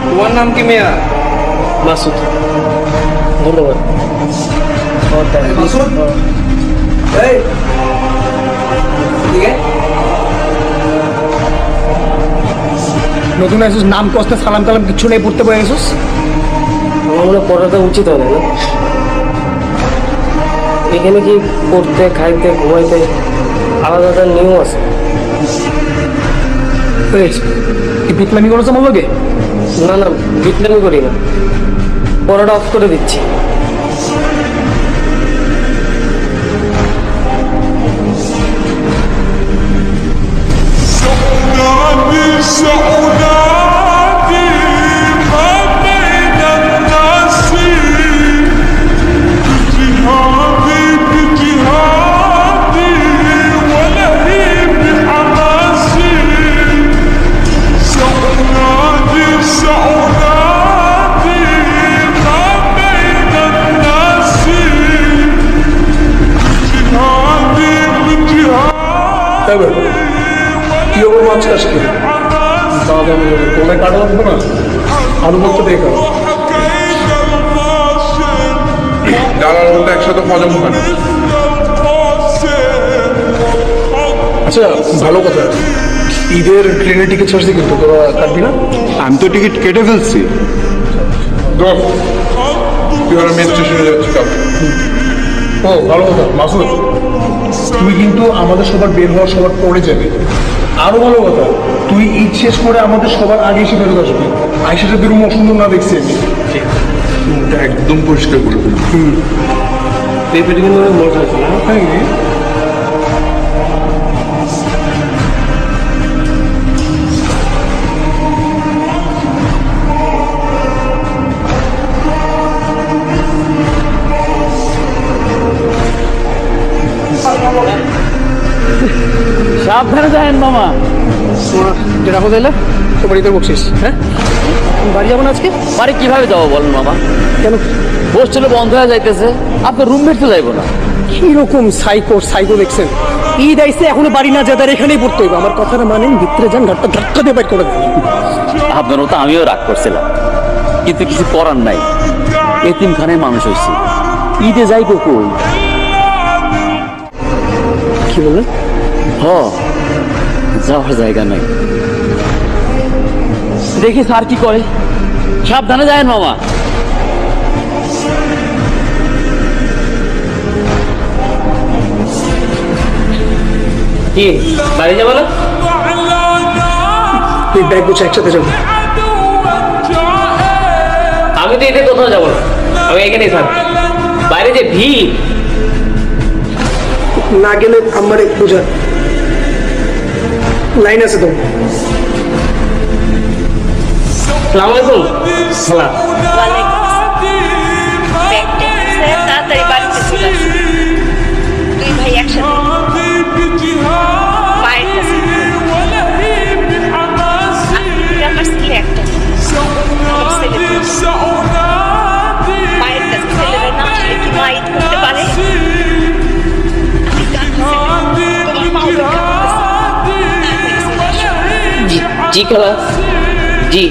তোমার নাম কি মেয়া? মাসুদ। ধন্যবাদ। মাসুদ এই ঠিক আছে নতুন আসিস, নাম কষ্ট সালাম কালাম কিছু নেই, পড়তে পারে আসিস। আমার মনে পড়াটা উচিত হবে না? এখানে কি পড়তে, খাইতে, ঘুমাইতে আলাদা আলাদা নিয়ম আছে? কি বিটলামি করেছে আমার লোকে? না না, বিটলামি করি না, পড়াটা অফ করে দিচ্ছি। কি ওর মাছ চাষ করে তোমরা কাটা লাগবে না, আলু করতে দেখো ডালার মধ্যে একসাথে হজম হয় না। আচ্ছা ভালো কথা, ঈদের ট্রেনের টিকিট ছাড়ছি কিন্তু তোরা কাটবি না? আমি তো টিকিট কেটে ফেলছি। তুই আর মেন স্টেশনে যাচ্ছি কাউকে। ও ভালো কথা মাসুদ, তুই কিন্তু আমাদের সবার বের হওয়ার সবার পরে যাবে। আরো ভালো কথা, তুই ঈদ শেষ করে আমাদের সবার আগে এসে বেরোতে আসবি। আইসাটা বেরোম অসুন্দর না দেখছি আমি। একদম পরিষ্কার করে দিলাম। পেঁপেটা কিন্তু অনেক মজা আছে না? সাবধানে যায়েন মামা। যেটা কোথায় তো বাড়িতে বকছিস? হ্যাঁ, বাড়ি যাবো না আজকে? বাড়ি কিভাবে যাবো বলেন মামা? কেন? হোস্টেল বন্ধ হয়ে যাইতেছে, আপনার রুমমেট তো যাইবো না। কিরকম সাইকো দেখছেন? ঈদ আইসে এখনো বাড়ি না যাদের এখানেই পড়তে হইবে। আমার কথাটা মানেন, ভিতরে যান, ঘাটটা ধাক্কা দিয়ে বাইর করে দেন। আপনার তো আমিও রাগ করছিলাম, কিন্তু কিছু করার নাই, এতিমখানায় মানুষ হয়েছি, ঈদে যাইবো কই? কি বললেন? যাওয়ার জায়গা নাই। দেখি স্যার কি করে। সাবধানে যায়েন মামা। কি বাড়ি যাবো না? তুই ব্যাগ গুছে একসাথে যাবো। আমি তো এতে কোথাও যাবো না, আমি এখানেই থাকবো। বাইরে যে ভিড়, না গেলে আমার বোঝা লাইন আছে তো। সালাম আলাইকুম। সালাম। তাড়াতাড়ি বাড়িতে চলে আসো। দুই ভাই একসাথে মায়ের কাছে। আমার ছেলে একটা, আমার ছেলে মায়ের কাছে। ছেলেরা না আসলে কি মা ঈদ করতে পারে? তোমার মা অপেক্ষা করতেছে। জি খালা, জি।